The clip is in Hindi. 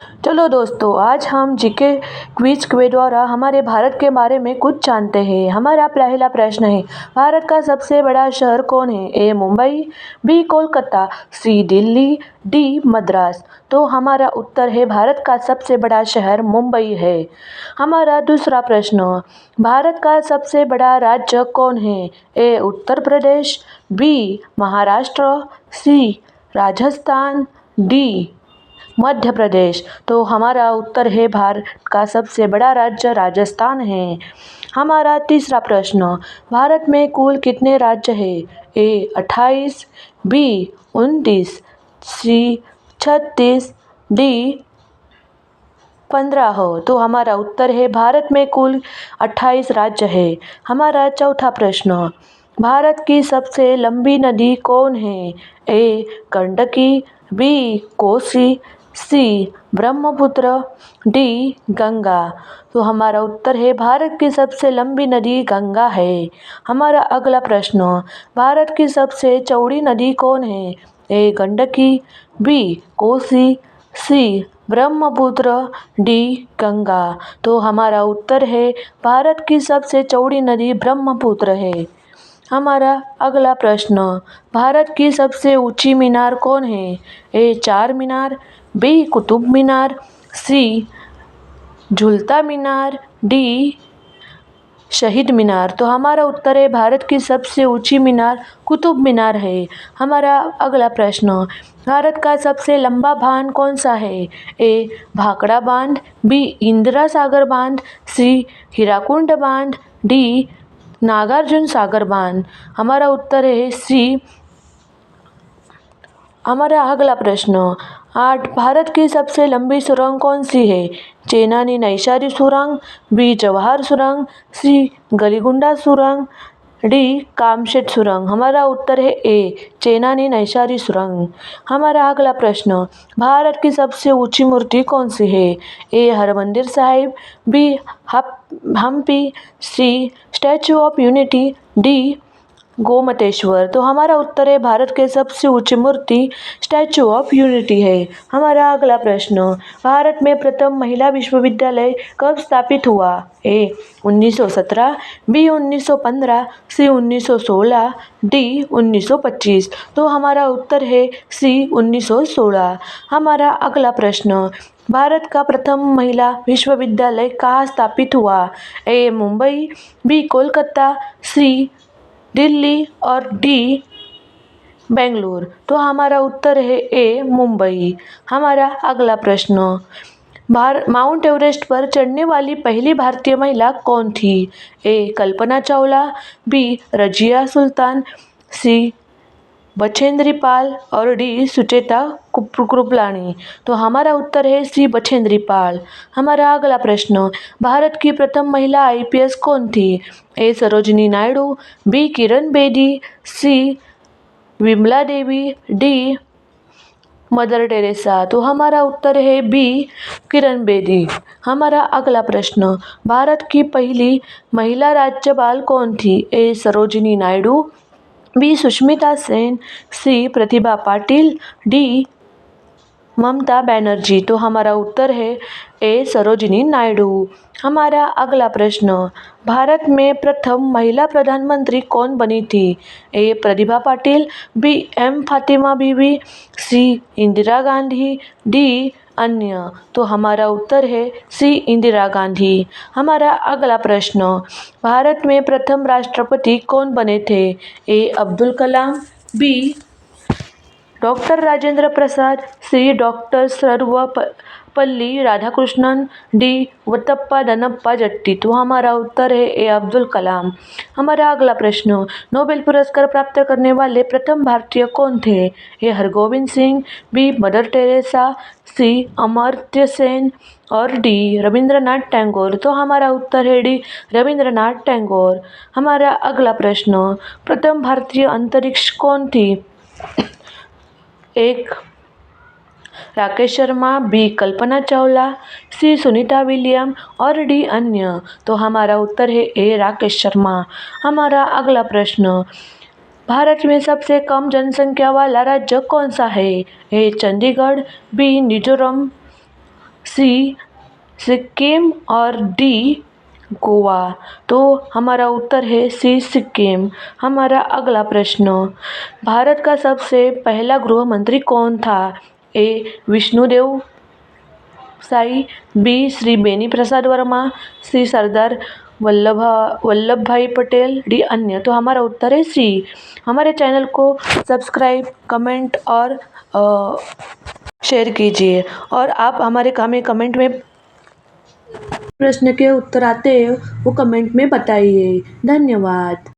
चलो दोस्तों, आज हम जीके क्विज के द्वारा हमारे भारत के बारे में कुछ जानते हैं। हमारा पहला प्रश्न है, भारत का सबसे बड़ा शहर कौन है? ए मुंबई, बी कोलकाता, सी दिल्ली, डी मद्रास। तो हमारा उत्तर है, भारत का सबसे बड़ा शहर मुंबई है। हमारा दूसरा प्रश्न, भारत का सबसे बड़ा राज्य कौन है? ए उत्तर प्रदेश, बी महाराष्ट्र, सी राजस्थान, डी मध्य प्रदेश। तो हमारा उत्तर है, भारत का सबसे बड़ा राज्य राजस्थान है। हमारा तीसरा प्रश्न, भारत में कुल कितने राज्य हैं? ए 28, बी 29, सी 36, डी 15 हो। तो हमारा उत्तर है, भारत में कुल 28 राज्य है। हमारा चौथा प्रश्न, भारत की सबसे लंबी नदी कौन है? ए गंडकी, बी कोसी, सी ब्रह्मपुत्र, डी गंगा। तो हमारा उत्तर है, भारत की सबसे लंबी नदी गंगा है। हमारा अगला प्रश्न, भारत की सबसे चौड़ी नदी कौन है? ए गंडकी, बी कोसी, सी ब्रह्मपुत्र, डी गंगा। तो हमारा उत्तर है, भारत की सबसे चौड़ी नदी ब्रह्मपुत्र है। हमारा अगला प्रश्न, भारत की सबसे ऊंची मीनार कौन है? ए चार मीनार, बी कुतुब मीनार, सी झूलता मीनार, डी शहीद मीनार। तो हमारा उत्तर है, भारत की सबसे ऊंची मीनार कुतुब मीनार है। हमारा अगला प्रश्न, भारत का सबसे लंबा बांध कौन सा है? ए भाखड़ा बांध, बी इंदिरा सागर बांध, सी हीराकुंड बांध, डी नागार्जुन सागर बांध। हमारा उत्तर है सी। हमारा अगला प्रश्न, 8 भारत की सबसे लंबी सुरंग कौन सी है? चेनानी नैशारी सुरंग, बी जवाहर सुरंग, सी गलीगुंडा सुरंग, डी कामशेट सुरंग। हमारा उत्तर है ए चेनानी नैशारी सुरंग। हमारा अगला प्रश्न, भारत की सबसे ऊंची मूर्ति कौन सी है? A Harmandir Sahib, B Hampi, C Statue of Unity, D Gommateshwar. तो हमारा उत्तर है, भारत के सबसे ऊंची मूर्ति स्टैचू ऑफ यूनिटी है। हमारा अगला प्रश्न, भारत में प्रथम महिला विश्वविद्यालय कब स्थापित हुआ? ए 1917, बी 1915, सी 1916, डी 1925। तो हमारा उत्तर है सी 1916। हमारा अगला प्रश्न, भारत का प्रथम महिला विश्वविद्यालय कहाँ स्थापित हुआ? ए मुंबई, बी कोलकाता, सी दिल्ली और डी बेंगलुरु। तो हमारा उत्तर है ए मुंबई। हमारा अगला प्रश्न, माउंट एवरेस्ट पर चढ़ने वाली पहली भारतीय महिला कौन थी? ए कल्पना चावला, बी रजिया सुल्तान, सी बछेंद्री पाल और डी सुचेता कृपलानी। तो हमारा उत्तर है सी बछेंद्री पाल। हमारा अगला प्रश्न, भारत की प्रथम महिला आईपीएस कौन थी? ए सरोजिनी नायडू, बी किरण बेदी, सी Vimla Devi, D mother Teresa. तो हमारा उत्तर है बी किरण बेदी। हमारा अगला प्रश्न, भारत की पहली महिला राज्यपाल कौन थी? ए सरोजिनी नायडू, बी सुष्मिता सेन, सी प्रतिभा पाटिल, डी ममता बनर्जी। तो हमारा उत्तर है ए सरोजिनी नायडू। हमारा अगला प्रश्न, भारत में प्रथम महिला प्रधानमंत्री कौन बनी थी? ए प्रतिभा पाटिल, बी एम फातिमा बीबी, सी इंदिरा गांधी, डी अन्य। तो हमारा उत्तर है सी इंदिरा गांधी। हमारा अगला प्रश्न, भारत में प्रथम राष्ट्रपति कौन बने थे? ए अब्दुल कलाम, बी डॉक्टर राजेंद्र प्रसाद, सी डॉक्टर सर्वपल्ली राधाकृष्णन, डी वत्तप्पा दनप्पा जट्टी। तो हमारा उत्तर है ए अब्दुल कलाम। हमारा अगला प्रश्न, नोबेल पुरस्कार प्राप्त करने वाले प्रथम भारतीय कौन थे? A Hargobind Singh, B Mother Teresa, C Amartya Sen और डी रविंद्रनाथ टैगोर। तो हमारा उत्तर है डी रविंद्रनाथ टैगोर। हमारा अगला प्रश्न, प्रथम भारतीय अंतरिक्ष कौन थी? एक राकेश शर्मा, बी कल्पना चावला, सी सुनीता विलियम और डी अन्य। तो हमारा उत्तर है ए राकेश शर्मा। हमारा अगला प्रश्न, भारत में सबसे कम जनसंख्या वाला राज्य कौन सा है? ए चंडीगढ़, बी मिजोरम, सी सिक्किम और डी गोवा। तो हमारा उत्तर है सी सिक्किम। हमारा अगला प्रश्न, भारत का सबसे पहला गृह मंत्री कौन था? ए विष्णुदेव साई, बी श्री बेनी प्रसाद वर्मा, सी सरदार वल्लभ भाई पटेल, डी अन्य। तो हमारा उत्तर है सी। हमारे चैनल को सब्सक्राइब, कमेंट और शेयर कीजिए। और आप हमारे कमेंट में प्रश्न के उत्तर आते हैं वो कमेंट में बताइए। धन्यवाद।